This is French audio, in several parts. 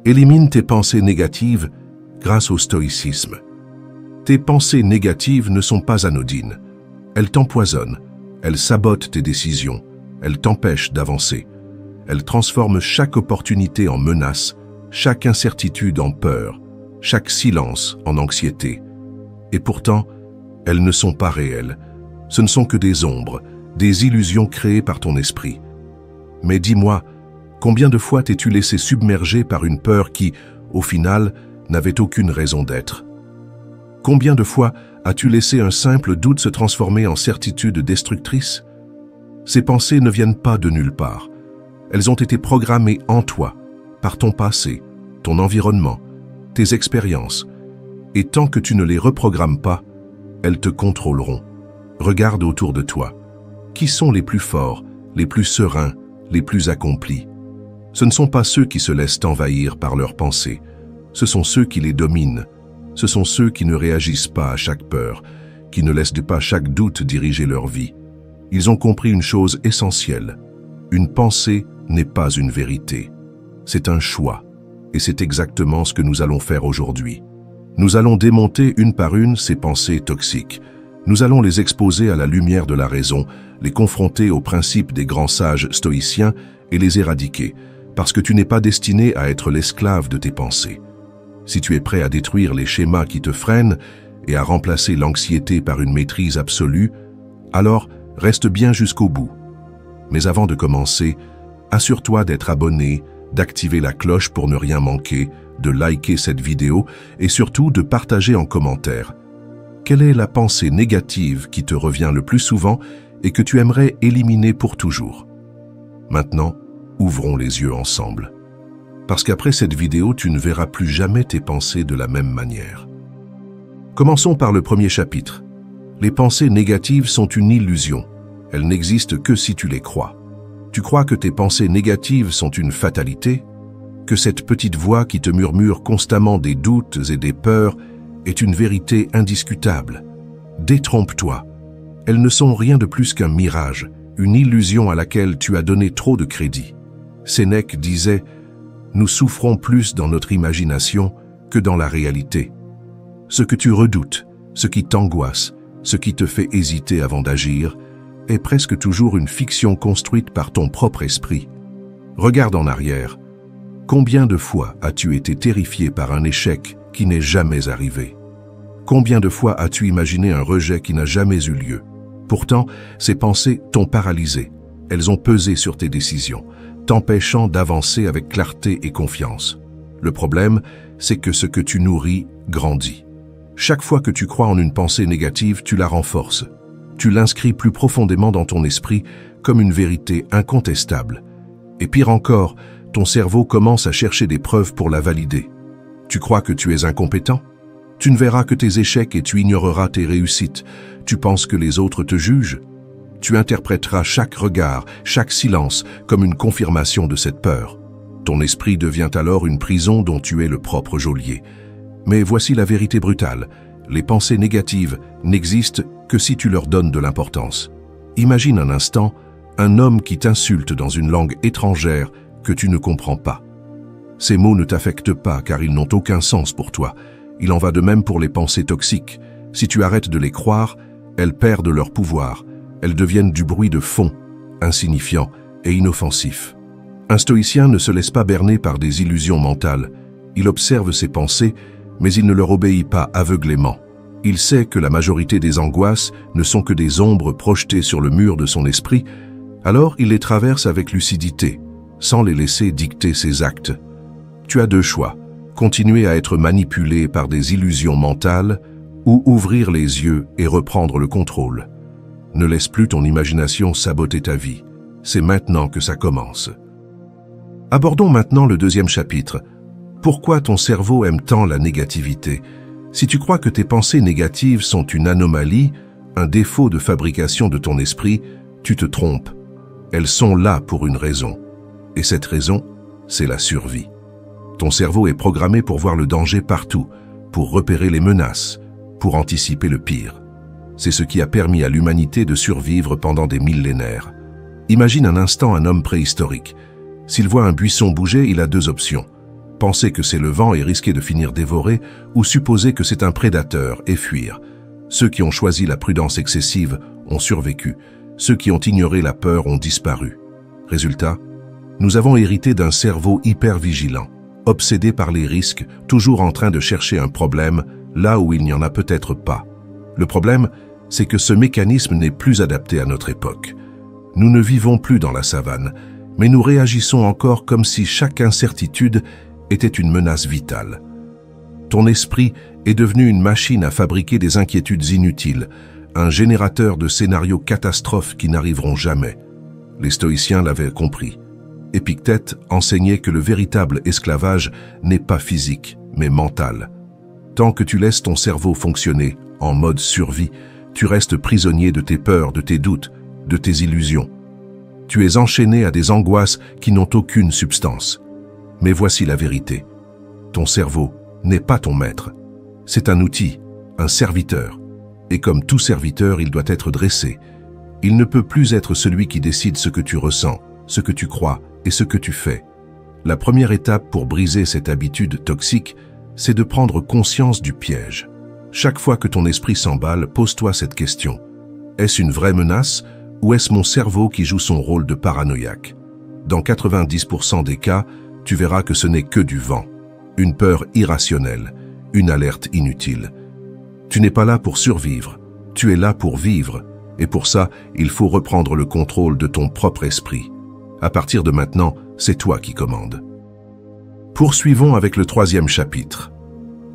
Élimine tes pensées négatives grâce au stoïcisme. Tes pensées négatives ne sont pas anodines. Elles t'empoisonnent, elles sabotent tes décisions, elles t'empêchent d'avancer. Elles transforment chaque opportunité en menace, chaque incertitude en peur, chaque silence en anxiété. Et pourtant, elles ne sont pas réelles. Ce ne sont que des ombres, des illusions créées par ton esprit. Mais dis-moi, combien de fois t'es-tu laissé submerger par une peur qui, au final, n'avait aucune raison d'être? Combien de fois as-tu laissé un simple doute se transformer en certitude destructrice? Ces pensées ne viennent pas de nulle part. Elles ont été programmées en toi, par ton passé, ton environnement, tes expériences. Et tant que tu ne les reprogrammes pas, elles te contrôleront. Regarde autour de toi. Qui sont les plus forts, les plus sereins, les plus accomplis? Ce ne sont pas ceux qui se laissent envahir par leurs pensées. Ce sont ceux qui les dominent. Ce sont ceux qui ne réagissent pas à chaque peur, qui ne laissent pas chaque doute diriger leur vie. Ils ont compris une chose essentielle. Une pensée n'est pas une vérité. C'est un choix. Et c'est exactement ce que nous allons faire aujourd'hui. Nous allons démonter une par une ces pensées toxiques. Nous allons les exposer à la lumière de la raison, les confronter aux principes des grands sages stoïciens et les éradiquer, parce que tu n'es pas destiné à être l'esclave de tes pensées. Si tu es prêt à détruire les schémas qui te freinent et à remplacer l'anxiété par une maîtrise absolue, alors reste bien jusqu'au bout. Mais avant de commencer, assure-toi d'être abonné, d'activer la cloche pour ne rien manquer, de liker cette vidéo et surtout de partager en commentaire. Quelle est la pensée négative qui te revient le plus souvent et que tu aimerais éliminer pour toujours? Maintenant, ouvrons les yeux ensemble. Parce qu'après cette vidéo, tu ne verras plus jamais tes pensées de la même manière. Commençons par le premier chapitre. Les pensées négatives sont une illusion. Elles n'existent que si tu les crois. Tu crois que tes pensées négatives sont une fatalité? Que cette petite voix qui te murmure constamment des doutes et des peurs est une vérité indiscutable? Détrompe-toi. Elles ne sont rien de plus qu'un mirage, une illusion à laquelle tu as donné trop de crédit. Sénèque disait « Nous souffrons plus dans notre imagination que dans la réalité. » Ce que tu redoutes, ce qui t'angoisse, ce qui te fait hésiter avant d'agir, est presque toujours une fiction construite par ton propre esprit. Regarde en arrière. Combien de fois as-tu été terrifié par un échec qui n'est jamais arrivé? Combien de fois as-tu imaginé un rejet qui n'a jamais eu lieu? Pourtant, ces pensées t'ont paralysé. Elles ont pesé sur tes décisions, t'empêchant d'avancer avec clarté et confiance. Le problème, c'est que ce que tu nourris grandit. Chaque fois que tu crois en une pensée négative, tu la renforces. Tu l'inscris plus profondément dans ton esprit comme une vérité incontestable. Et pire encore, ton cerveau commence à chercher des preuves pour la valider. Tu crois que tu es incompétent? Tu ne verras que tes échecs et tu ignoreras tes réussites. Tu penses que les autres te jugent? Tu interpréteras chaque regard, chaque silence comme une confirmation de cette peur. Ton esprit devient alors une prison dont tu es le propre geôlier. Mais voici la vérité brutale. Les pensées négatives n'existent que si tu leur donnes de l'importance. Imagine un instant un homme qui t'insulte dans une langue étrangère que tu ne comprends pas. Ces mots ne t'affectent pas car ils n'ont aucun sens pour toi. Il en va de même pour les pensées toxiques. Si tu arrêtes de les croire, elles perdent leur pouvoir. Elles deviennent du bruit de fond, insignifiant et inoffensif. Un stoïcien ne se laisse pas berner par des illusions mentales. Il observe ses pensées, mais il ne leur obéit pas aveuglément. Il sait que la majorité des angoisses ne sont que des ombres projetées sur le mur de son esprit, alors il les traverse avec lucidité, sans les laisser dicter ses actes. Tu as deux choix, continuer à être manipulé par des illusions mentales ou ouvrir les yeux et reprendre le contrôle. Ne laisse plus ton imagination saboter ta vie. C'est maintenant que ça commence. Abordons maintenant le deuxième chapitre. Pourquoi ton cerveau aime tant la négativité? Si tu crois que tes pensées négatives sont une anomalie, un défaut de fabrication de ton esprit, tu te trompes. Elles sont là pour une raison. Et cette raison, c'est la survie. Ton cerveau est programmé pour voir le danger partout, pour repérer les menaces, pour anticiper le pire. C'est ce qui a permis à l'humanité de survivre pendant des millénaires. Imagine un instant un homme préhistorique. S'il voit un buisson bouger, il a deux options. Penser que c'est le vent et risquer de finir dévoré, ou supposer que c'est un prédateur et fuir. Ceux qui ont choisi la prudence excessive ont survécu. Ceux qui ont ignoré la peur ont disparu. Résultat, nous avons hérité d'un cerveau hyper vigilant, obsédé par les risques, toujours en train de chercher un problème là où il n'y en a peut-être pas. Le problème, c'est que ce mécanisme n'est plus adapté à notre époque. Nous ne vivons plus dans la savane, mais nous réagissons encore comme si chaque incertitude était une menace vitale. Ton esprit est devenu une machine à fabriquer des inquiétudes inutiles, un générateur de scénarios catastrophes qui n'arriveront jamais. Les stoïciens l'avaient compris. Épictète enseignait que le véritable esclavage n'est pas physique, mais mental. Tant que tu laisses ton cerveau fonctionner en mode survie, tu restes prisonnier de tes peurs, de tes doutes, de tes illusions. Tu es enchaîné à des angoisses qui n'ont aucune substance. Mais voici la vérité. Ton cerveau n'est pas ton maître. C'est un outil, un serviteur. Et comme tout serviteur, il doit être dressé. Il ne peut plus être celui qui décide ce que tu ressens, ce que tu crois et ce que tu fais. La première étape pour briser cette habitude toxique, c'est de prendre conscience du piège. Chaque fois que ton esprit s'emballe, pose-toi cette question. Est-ce une vraie menace ou est-ce mon cerveau qui joue son rôle de paranoïaque? Dans 90% des cas, tu verras que ce n'est que du vent, une peur irrationnelle, une alerte inutile. Tu n'es pas là pour survivre, tu es là pour vivre, et pour ça, il faut reprendre le contrôle de ton propre esprit. À partir de maintenant, c'est toi qui commandes. Poursuivons avec le 3e chapitre.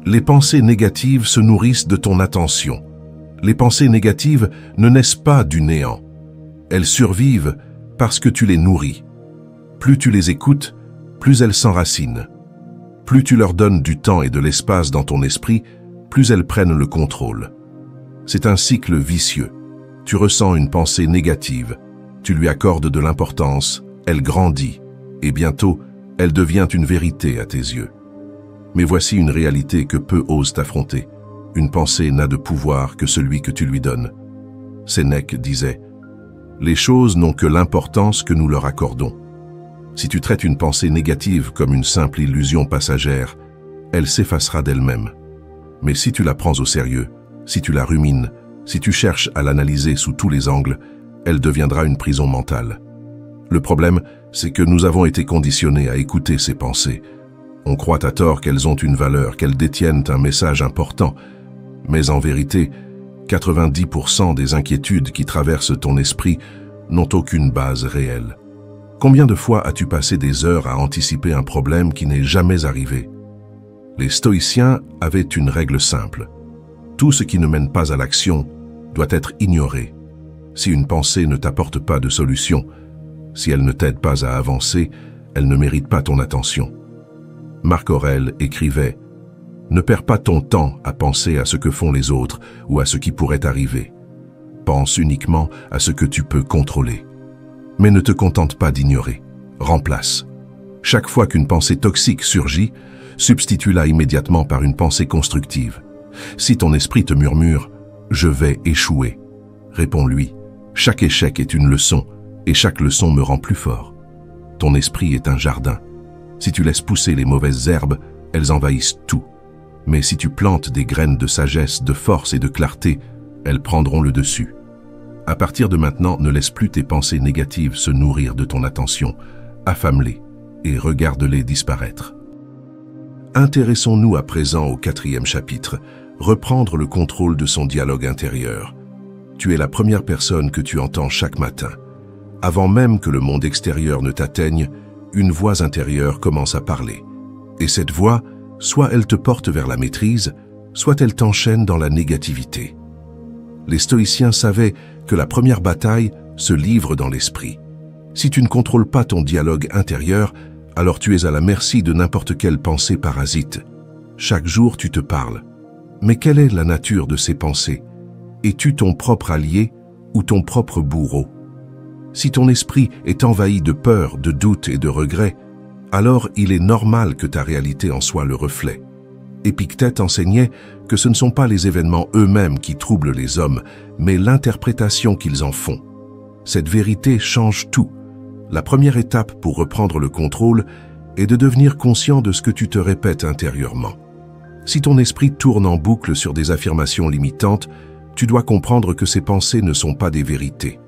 Les pensées négatives se nourrissent de ton attention. Les pensées négatives ne naissent pas du néant. Elles survivent parce que tu les nourris. Plus tu les écoutes, plus elles s'enracinent. Plus tu leur donnes du temps et de l'espace dans ton esprit, plus elles prennent le contrôle. C'est un cycle vicieux. Tu ressens une pensée négative, tu lui accordes de l'importance, elle grandit, et bientôt, elle devient une vérité à tes yeux. Mais voici une réalité que peu osent affronter. Une pensée n'a de pouvoir que celui que tu lui donnes. Sénèque disait « Les choses n'ont que l'importance que nous leur accordons. » Si tu traites une pensée négative comme une simple illusion passagère, elle s'effacera d'elle-même. Mais si tu la prends au sérieux, si tu la rumines, si tu cherches à l'analyser sous tous les angles, elle deviendra une prison mentale. Le problème, c'est que nous avons été conditionnés à écouter ces pensées. On croit à tort qu'elles ont une valeur, qu'elles détiennent un message important. Mais en vérité, 90% des inquiétudes qui traversent ton esprit n'ont aucune base réelle. Combien de fois as-tu passé des heures à anticiper un problème qui n'est jamais arrivé? Les stoïciens avaient une règle simple. Tout ce qui ne mène pas à l'action doit être ignoré. Si une pensée ne t'apporte pas de solution, si elle ne t'aide pas à avancer, elle ne mérite pas ton attention. Marc Aurèle écrivait « Ne perds pas ton temps à penser à ce que font les autres ou à ce qui pourrait arriver. Pense uniquement à ce que tu peux contrôler. Mais ne te contente pas d'ignorer. Remplace. Chaque fois qu'une pensée toxique surgit, substitue-la immédiatement par une pensée constructive. Si ton esprit te murmure « Je vais échouer », réponds-lui « Chaque échec est une leçon et chaque leçon me rend plus fort. » Ton esprit est un jardin. Si tu laisses pousser les mauvaises herbes, elles envahissent tout. Mais si tu plantes des graines de sagesse, de force et de clarté, elles prendront le dessus. À partir de maintenant, ne laisse plus tes pensées négatives se nourrir de ton attention. Affame-les et regarde-les disparaître. Intéressons-nous à présent au 4e chapitre, reprendre le contrôle de son dialogue intérieur. Tu es la première personne que tu entends chaque matin. Avant même que le monde extérieur ne t'atteigne, une voix intérieure commence à parler. Et cette voix, soit elle te porte vers la maîtrise, soit elle t'enchaîne dans la négativité. Les stoïciens savaient que la première bataille se livre dans l'esprit. Si tu ne contrôles pas ton dialogue intérieur, alors tu es à la merci de n'importe quelle pensée parasite. Chaque jour, tu te parles. Mais quelle est la nature de ces pensées? Es-tu ton propre allié ou ton propre bourreau? Si ton esprit est envahi de peur, de doute et de regret, alors il est normal que ta réalité en soit le reflet. Épictète enseignait que ce ne sont pas les événements eux-mêmes qui troublent les hommes, mais l'interprétation qu'ils en font. Cette vérité change tout. La première étape pour reprendre le contrôle est de devenir conscient de ce que tu te répètes intérieurement. Si ton esprit tourne en boucle sur des affirmations limitantes, tu dois comprendre que ces pensées ne sont pas des vérités.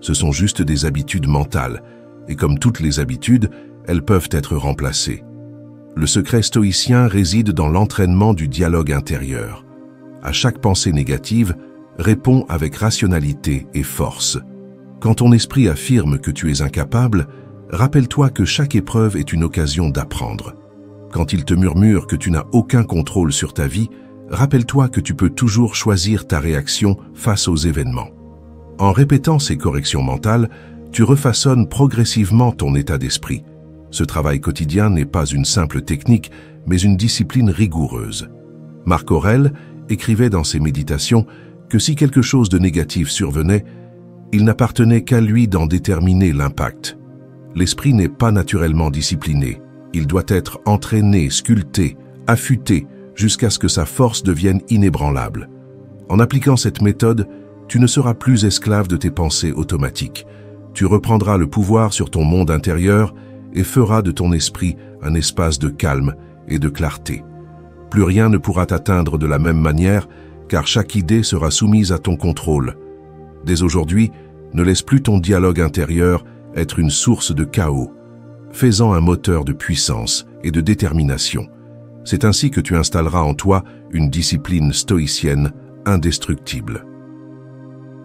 Ce sont juste des habitudes mentales, et comme toutes les habitudes, elles peuvent être remplacées. Le secret stoïcien réside dans l'entraînement du dialogue intérieur. À chaque pensée négative, réponds avec rationalité et force. Quand ton esprit affirme que tu es incapable, rappelle-toi que chaque épreuve est une occasion d'apprendre. Quand il te murmure que tu n'as aucun contrôle sur ta vie, rappelle-toi que tu peux toujours choisir ta réaction face aux événements. En répétant ces corrections mentales, tu refaçonnes progressivement ton état d'esprit. Ce travail quotidien n'est pas une simple technique, mais une discipline rigoureuse. Marc Aurèle écrivait dans ses méditations que si quelque chose de négatif survenait, il n'appartenait qu'à lui d'en déterminer l'impact. L'esprit n'est pas naturellement discipliné. Il doit être entraîné, sculpté, affûté, jusqu'à ce que sa force devienne inébranlable. En appliquant cette méthode, tu ne seras plus esclave de tes pensées automatiques. Tu reprendras le pouvoir sur ton monde intérieur et feras de ton esprit un espace de calme et de clarté. Plus rien ne pourra t'atteindre de la même manière, car chaque idée sera soumise à ton contrôle. Dès aujourd'hui, ne laisse plus ton dialogue intérieur être une source de chaos. Fais-en un moteur de puissance et de détermination. C'est ainsi que tu installeras en toi une discipline stoïcienne indestructible.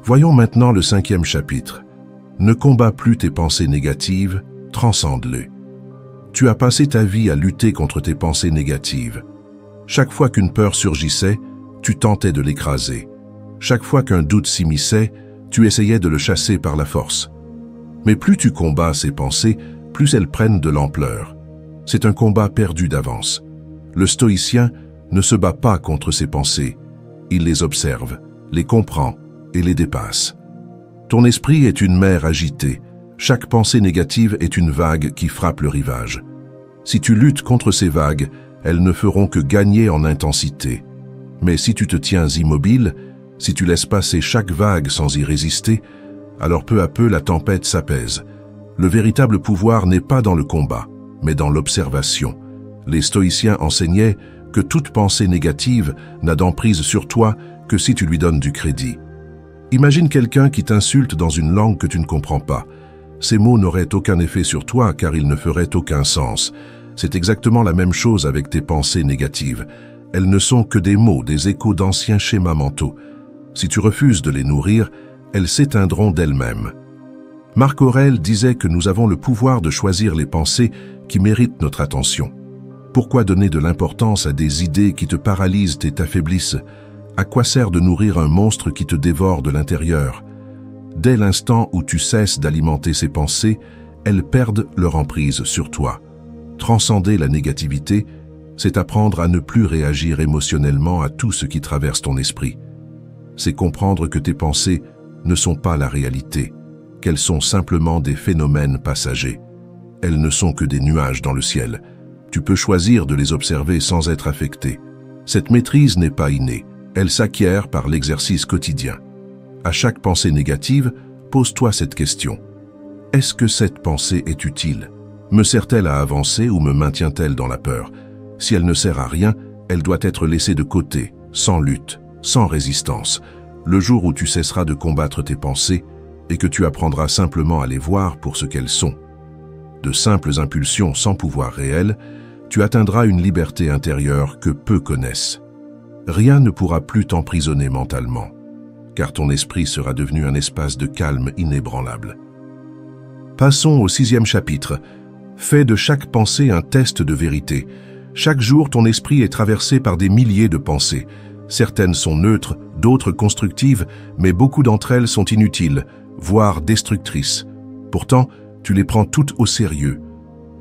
Voyons maintenant le 5e chapitre. Ne combats plus tes pensées négatives, transcende-les. Tu as passé ta vie à lutter contre tes pensées négatives. Chaque fois qu'une peur surgissait, tu tentais de l'écraser. Chaque fois qu'un doute s'immisçait, tu essayais de le chasser par la force. Mais plus tu combats ces pensées, plus elles prennent de l'ampleur. C'est un combat perdu d'avance. Le stoïcien ne se bat pas contre ses pensées. Il les observe, les comprend et les dépasse. Ton esprit est une mer agitée. Chaque pensée négative est une vague qui frappe le rivage. Si tu luttes contre ces vagues, elles ne feront que gagner en intensité. Mais si tu te tiens immobile, si tu laisses passer chaque vague sans y résister, alors peu à peu la tempête s'apaise. Le véritable pouvoir n'est pas dans le combat, mais dans l'observation. Les stoïciens enseignaient que toute pensée négative n'a d'emprise sur toi que si tu lui donnes du crédit. Imagine quelqu'un qui t'insulte dans une langue que tu ne comprends pas. Ces mots n'auraient aucun effet sur toi car ils ne feraient aucun sens. C'est exactement la même chose avec tes pensées négatives. Elles ne sont que des mots, des échos d'anciens schémas mentaux. Si tu refuses de les nourrir, elles s'éteindront d'elles-mêmes. Marc Aurèle disait que nous avons le pouvoir de choisir les pensées qui méritent notre attention. Pourquoi donner de l'importance à des idées qui te paralysent et t'affaiblissent? À quoi sert de nourrir un monstre qui te dévore de l'intérieur? Dès l'instant où tu cesses d'alimenter ces pensées, elles perdent leur emprise sur toi. Transcender la négativité, c'est apprendre à ne plus réagir émotionnellement à tout ce qui traverse ton esprit. C'est comprendre que tes pensées ne sont pas la réalité, qu'elles sont simplement des phénomènes passagers. Elles ne sont que des nuages dans le ciel. Tu peux choisir de les observer sans être affecté. Cette maîtrise n'est pas innée, elle s'acquiert par l'exercice quotidien. À chaque pensée négative, pose-toi cette question. Est-ce que cette pensée est utile? Me sert-elle à avancer ou me maintient-elle dans la peur? Si elle ne sert à rien, elle doit être laissée de côté, sans lutte, sans résistance. Le jour où tu cesseras de combattre tes pensées et que tu apprendras simplement à les voir pour ce qu'elles sont, de simples impulsions sans pouvoir réel, tu atteindras une liberté intérieure que peu connaissent. Rien ne pourra plus t'emprisonner mentalement, car ton esprit sera devenu un espace de calme inébranlable. Passons au 6e chapitre. Fais de chaque pensée un test de vérité. Chaque jour, ton esprit est traversé par des milliers de pensées. Certaines sont neutres, d'autres constructives, mais beaucoup d'entre elles sont inutiles, voire destructrices. Pourtant, tu les prends toutes au sérieux.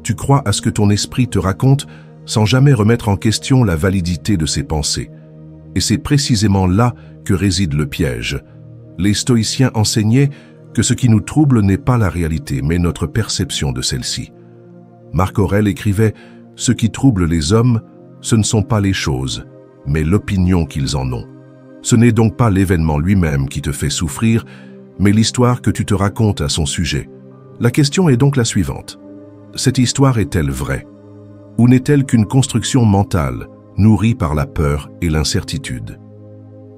Tu crois à ce que ton esprit te raconte sans jamais remettre en question la validité de ses pensées. Et c'est précisément là que réside le piège. Les stoïciens enseignaient que ce qui nous trouble n'est pas la réalité, mais notre perception de celle-ci. Marc Aurèle écrivait « Ce qui trouble les hommes, ce ne sont pas les choses, mais l'opinion qu'ils en ont. Ce n'est donc pas l'événement lui-même qui te fait souffrir, mais l'histoire que tu te racontes à son sujet. La question est donc la suivante. Cette histoire est-elle vraie? Ou n'est-elle qu'une construction mentale, nourrie par la peur et l'incertitude?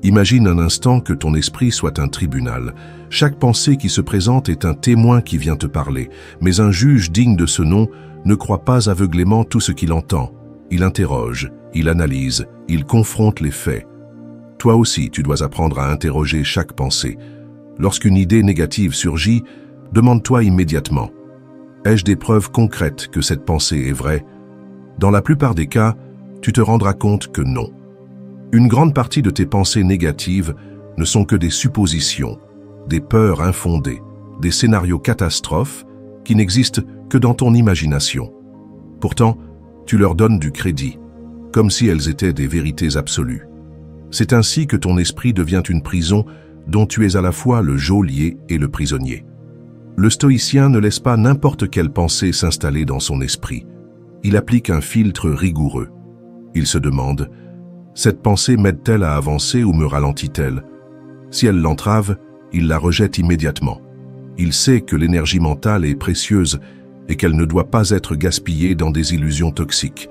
Imagine un instant que ton esprit soit un tribunal. Chaque pensée qui se présente est un témoin qui vient te parler, mais un juge digne de ce nom ne croit pas aveuglément tout ce qu'il entend. Il interroge, il analyse, il confronte les faits. Toi aussi, tu dois apprendre à interroger chaque pensée. Lorsqu'une idée négative surgit, demande-toi immédiatement: ai-je des preuves concrètes que cette pensée est vraie? Dans la plupart des cas, tu te rendras compte que non. Une grande partie de tes pensées négatives ne sont que des suppositions, des peurs infondées, des scénarios catastrophes qui n'existent que dans ton imagination. Pourtant, tu leur donnes du crédit, comme si elles étaient des vérités absolues. C'est ainsi que ton esprit devient une prison dont tu es à la fois le geôlier et le prisonnier. Le stoïcien ne laisse pas n'importe quelle pensée s'installer dans son esprit. Il applique un filtre rigoureux. Il se demande: cette pensée m'aide-t-elle à avancer ou me ralentit-elle? Si elle l'entrave, il la rejette immédiatement. Il sait que l'énergie mentale est précieuse et qu'elle ne doit pas être gaspillée dans des illusions toxiques.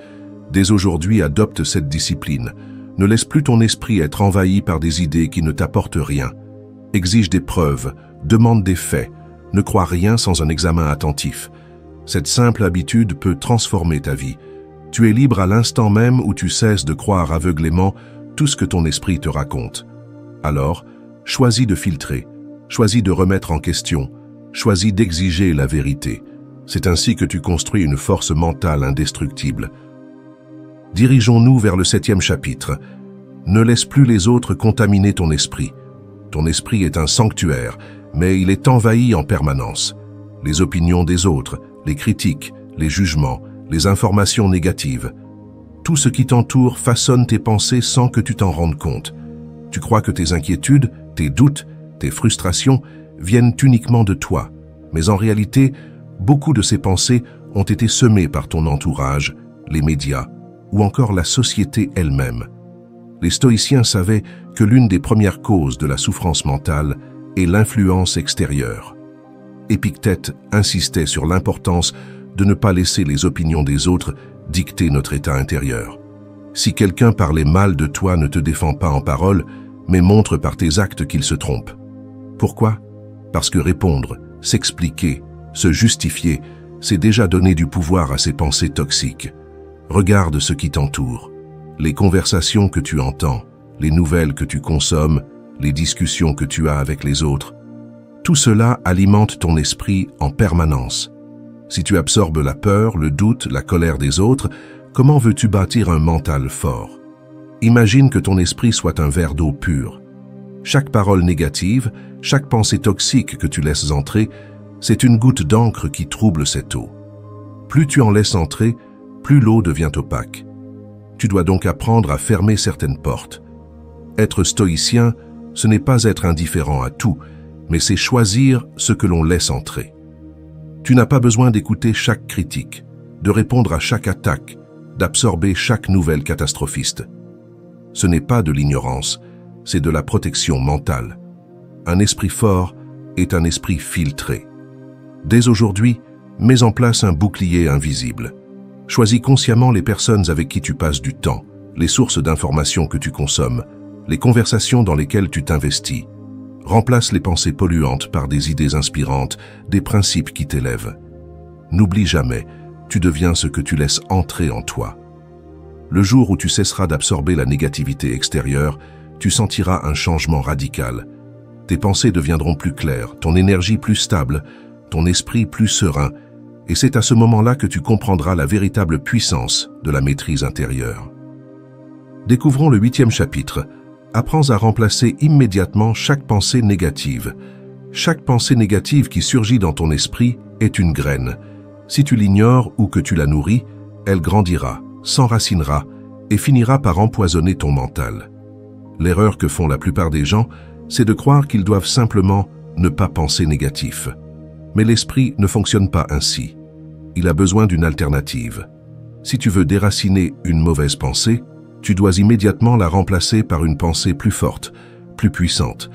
Dès aujourd'hui, adopte cette discipline. Ne laisse plus ton esprit être envahi par des idées qui ne t'apportent rien. Exige des preuves, demande des faits. Ne crois rien sans un examen attentif. Cette simple habitude peut transformer ta vie. Tu es libre à l'instant même où tu cesses de croire aveuglément tout ce que ton esprit te raconte. Alors, choisis de filtrer, choisis de remettre en question, choisis d'exiger la vérité. C'est ainsi que tu construis une force mentale indestructible. Dirigeons-nous vers le 7e chapitre. Ne laisse plus les autres contaminer ton esprit. Ton esprit est un sanctuaire, mais il est envahi en permanence. Les opinions des autres, les critiques, les jugements, les informations négatives. Tout ce qui t'entoure façonne tes pensées sans que tu t'en rendes compte. Tu crois que tes inquiétudes, tes doutes, tes frustrations viennent uniquement de toi. Mais en réalité, beaucoup de ces pensées ont été semées par ton entourage, les médias ou encore la société elle-même. Les stoïciens savaient que l'une des premières causes de la souffrance mentale est l'influence extérieure. Épictète insistait sur l'importance de ne pas laisser les opinions des autres dicter notre état intérieur. Si quelqu'un parlait mal de toi, ne te défends pas en parole, mais montre par tes actes qu'il se trompe. Pourquoi? Parce que répondre, s'expliquer, se justifier, c'est déjà donner du pouvoir à ces pensées toxiques. Regarde ce qui t'entoure, les conversations que tu entends, les nouvelles que tu consommes, les discussions que tu as avec les autres. Tout cela alimente ton esprit en permanence. Si tu absorbes la peur, le doute, la colère des autres, comment veux-tu bâtir un mental fort? Imagine que ton esprit soit un verre d'eau pure. Chaque parole négative, chaque pensée toxique que tu laisses entrer, c'est une goutte d'encre qui trouble cette eau. Plus tu en laisses entrer, plus l'eau devient opaque. Tu dois donc apprendre à fermer certaines portes. Être stoïcien, ce n'est pas être indifférent à tout, mais c'est choisir ce que l'on laisse entrer. Tu n'as pas besoin d'écouter chaque critique, de répondre à chaque attaque, d'absorber chaque nouvelle catastrophiste. Ce n'est pas de l'ignorance, c'est de la protection mentale. Un esprit fort est un esprit filtré. Dès aujourd'hui, mets en place un bouclier invisible. Choisis consciemment les personnes avec qui tu passes du temps, les sources d'informations que tu consommes, les conversations dans lesquelles tu t'investis. Remplace les pensées polluantes par des idées inspirantes, des principes qui t'élèvent. N'oublie jamais, tu deviens ce que tu laisses entrer en toi. Le jour où tu cesseras d'absorber la négativité extérieure, tu sentiras un changement radical. Tes pensées deviendront plus claires, ton énergie plus stable, ton esprit plus serein, et c'est à ce moment-là que tu comprendras la véritable puissance de la maîtrise intérieure. Découvrons le 8e chapitre. Apprends à remplacer immédiatement chaque pensée négative. Chaque pensée négative qui surgit dans ton esprit est une graine. Si tu l'ignores ou que tu la nourris, elle grandira, s'enracinera et finira par empoisonner ton mental. L'erreur que font la plupart des gens, c'est de croire qu'ils doivent simplement ne pas penser négatif. Mais l'esprit ne fonctionne pas ainsi. Il a besoin d'une alternative. Si tu veux déraciner une mauvaise pensée, tu dois immédiatement la remplacer par une pensée plus forte, plus puissante,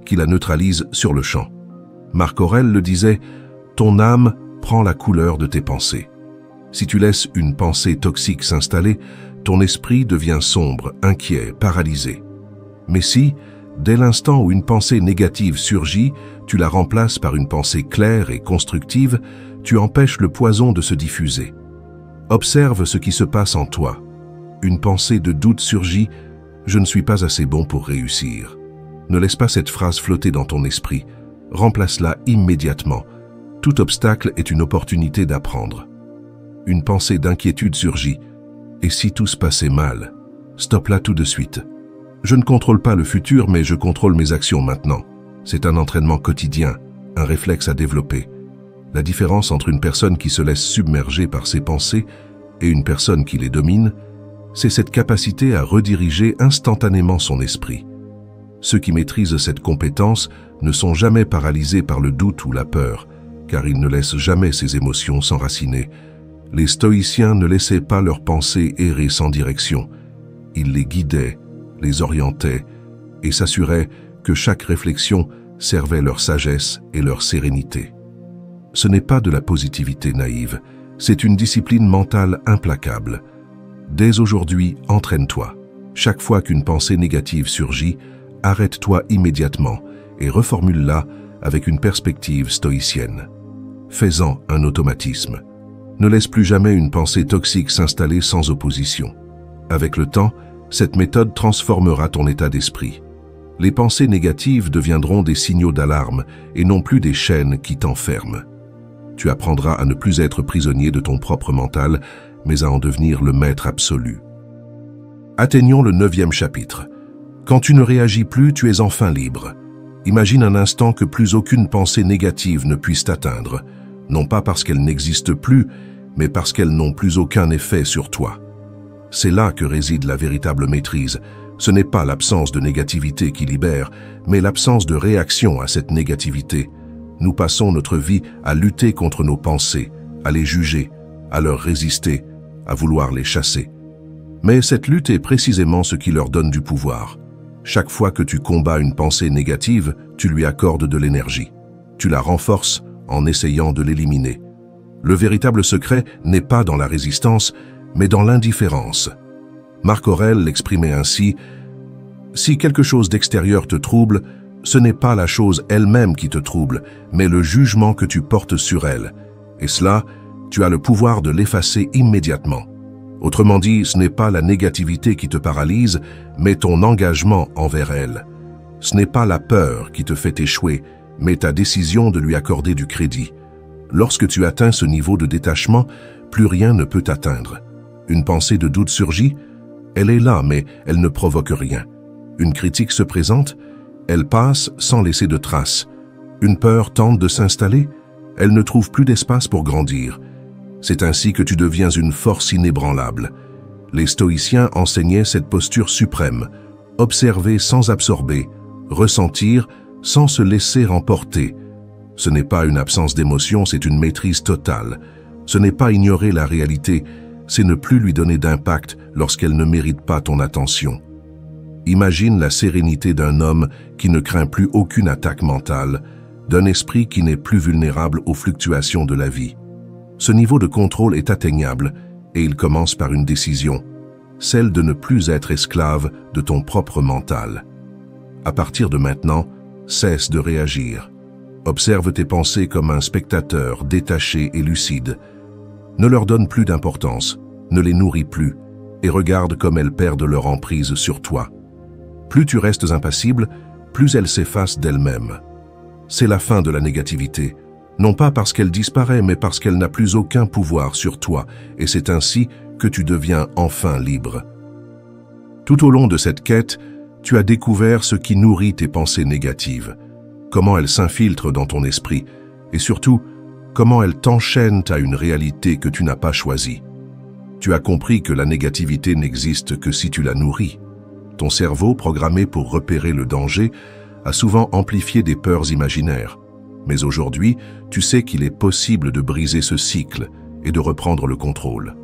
qui la neutralise sur le champ. Marc Aurèle le disait, « Ton âme prend la couleur de tes pensées ». Si tu laisses une pensée toxique s'installer, ton esprit devient sombre, inquiet, paralysé. Mais si, dès l'instant où une pensée négative surgit, tu la remplaces par une pensée claire et constructive, tu empêches le poison de se diffuser. Observe ce qui se passe en toi. Une pensée de doute surgit, « Je ne suis pas assez bon pour réussir ». Ne laisse pas cette phrase flotter dans ton esprit. Remplace-la immédiatement. Tout obstacle est une opportunité d'apprendre. Une pensée d'inquiétude surgit. « Et si tout se passait mal ?» Stoppe-la tout de suite. Je ne contrôle pas le futur, mais je contrôle mes actions maintenant. C'est un entraînement quotidien, un réflexe à développer. La différence entre une personne qui se laisse submerger par ses pensées et une personne qui les domine, c'est cette capacité à rediriger instantanément son esprit. Ceux qui maîtrisent cette compétence ne sont jamais paralysés par le doute ou la peur, car ils ne laissent jamais ces émotions s'enraciner. Les stoïciens ne laissaient pas leurs pensées errer sans direction. Ils les guidaient, les orientaient et s'assuraient que chaque réflexion servait leur sagesse et leur sérénité. Ce n'est pas de la positivité naïve, c'est une discipline mentale implacable. Dès aujourd'hui, entraîne-toi. Chaque fois qu'une pensée négative surgit, arrête-toi immédiatement et reformule-la avec une perspective stoïcienne. Fais-en un automatisme. Ne laisse plus jamais une pensée toxique s'installer sans opposition. Avec le temps, cette méthode transformera ton état d'esprit. Les pensées négatives deviendront des signaux d'alarme et non plus des chaînes qui t'enferment. Tu apprendras à ne plus être prisonnier de ton propre mental, mais à en devenir le maître absolu. Atteignons le 9e chapitre. Quand tu ne réagis plus, tu es enfin libre. Imagine un instant que plus aucune pensée négative ne puisse t'atteindre, non pas parce qu'elles n'existent plus, mais parce qu'elles n'ont plus aucun effet sur toi. C'est là que réside la véritable maîtrise. Ce n'est pas l'absence de négativité qui libère, mais l'absence de réaction à cette négativité. Nous passons notre vie à lutter contre nos pensées, à les juger, à leur résister, à vouloir les chasser. Mais cette lutte est précisément ce qui leur donne du pouvoir. Chaque fois que tu combats une pensée négative, tu lui accordes de l'énergie. Tu la renforces en essayant de l'éliminer. Le véritable secret n'est pas dans la résistance, mais dans l'indifférence. Marc Aurèle l'exprimait ainsi, « Si quelque chose d'extérieur te trouble, ce n'est pas la chose elle-même qui te trouble, mais le jugement que tu portes sur elle. Et cela, tu as le pouvoir de l'effacer immédiatement. Autrement dit, ce n'est pas la négativité qui te paralyse, mais ton engagement envers elle. Ce n'est pas la peur qui te fait échouer, mais ta décision de lui accorder du crédit. Lorsque tu atteins ce niveau de détachement, plus rien ne peut t'atteindre. Une pensée de doute surgit, elle est là, mais elle ne provoque rien. Une critique se présente, elle passe sans laisser de traces. Une peur tente de s'installer, elle ne trouve plus d'espace pour grandir. C'est ainsi que tu deviens une force inébranlable. Les stoïciens enseignaient cette posture suprême, observer sans absorber, ressentir sans se laisser emporter. Ce n'est pas une absence d'émotion, c'est une maîtrise totale. Ce n'est pas ignorer la réalité, c'est ne plus lui donner d'impact lorsqu'elle ne mérite pas ton attention. Imagine la sérénité d'un homme qui ne craint plus aucune attaque mentale, d'un esprit qui n'est plus vulnérable aux fluctuations de la vie. Ce niveau de contrôle est atteignable et il commence par une décision, celle de ne plus être esclave de ton propre mental. À partir de maintenant, cesse de réagir. Observe tes pensées comme un spectateur détaché et lucide. Ne leur donne plus d'importance, ne les nourris plus et regarde comme elles perdent leur emprise sur toi. Plus tu restes impassible, plus elles s'effacent d'elles-mêmes. C'est la fin de la négativité, non pas parce qu'elle disparaît, mais parce qu'elle n'a plus aucun pouvoir sur toi, et c'est ainsi que tu deviens enfin libre. Tout au long de cette quête, tu as découvert ce qui nourrit tes pensées négatives, comment elles s'infiltrent dans ton esprit, et surtout, comment elles t'enchaînent à une réalité que tu n'as pas choisie. Tu as compris que la négativité n'existe que si tu la nourris. Ton cerveau, programmé pour repérer le danger, a souvent amplifié des peurs imaginaires. Mais aujourd'hui, tu sais qu'il est possible de briser ce cycle et de reprendre le contrôle.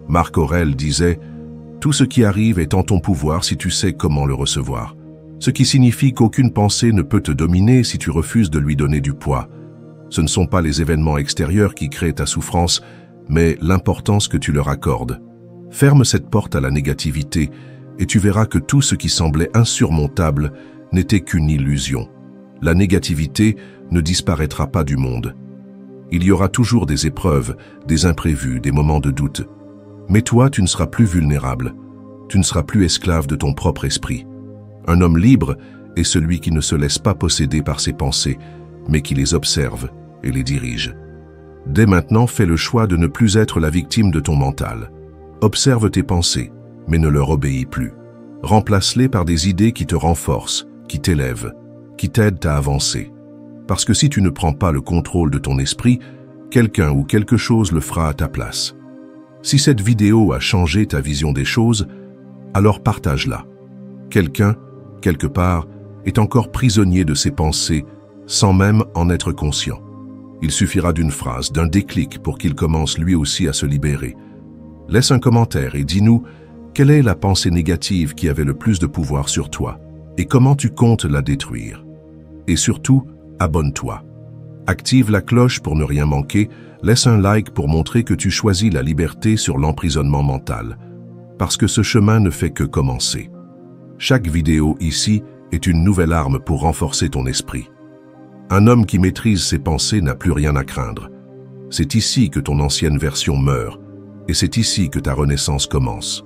Marc Aurèle disait « Tout ce qui arrive est en ton pouvoir si tu sais comment le recevoir. » Ce qui signifie qu'aucune pensée ne peut te dominer si tu refuses de lui donner du poids. Ce ne sont pas les événements extérieurs qui créent ta souffrance, mais l'importance que tu leur accordes. Ferme cette porte à la négativité et tu verras que tout ce qui semblait insurmontable n'était qu'une illusion. La négativité ne disparaîtra pas du monde. Il y aura toujours des épreuves, des imprévus, des moments de doute. Mais toi, tu ne seras plus vulnérable. Tu ne seras plus esclave de ton propre esprit. Un homme libre est celui qui ne se laisse pas posséder par ses pensées, mais qui les observe et les dirige. Dès maintenant, fais le choix de ne plus être la victime de ton mental. Observe tes pensées, mais ne leur obéis plus. Remplace-les par des idées qui te renforcent, qui t'élèvent, qui t'aident à avancer. Parce que si tu ne prends pas le contrôle de ton esprit, quelqu'un ou quelque chose le fera à ta place. Si cette vidéo a changé ta vision des choses, alors partage-la. Quelqu'un, quelque part, est encore prisonnier de ses pensées sans même en être conscient. Il suffira d'une phrase, d'un déclic pour qu'il commence lui aussi à se libérer. Laisse un commentaire et dis-nous quelle est la pensée négative qui avait le plus de pouvoir sur toi et comment tu comptes la détruire. Et surtout, abonne-toi. Active la cloche pour ne rien manquer, laisse un like pour montrer que tu choisis la liberté sur l'emprisonnement mental, parce que ce chemin ne fait que commencer. Chaque vidéo ici est une nouvelle arme pour renforcer ton esprit. Un homme qui maîtrise ses pensées n'a plus rien à craindre. C'est ici que ton ancienne version meurt, et c'est ici que ta renaissance commence.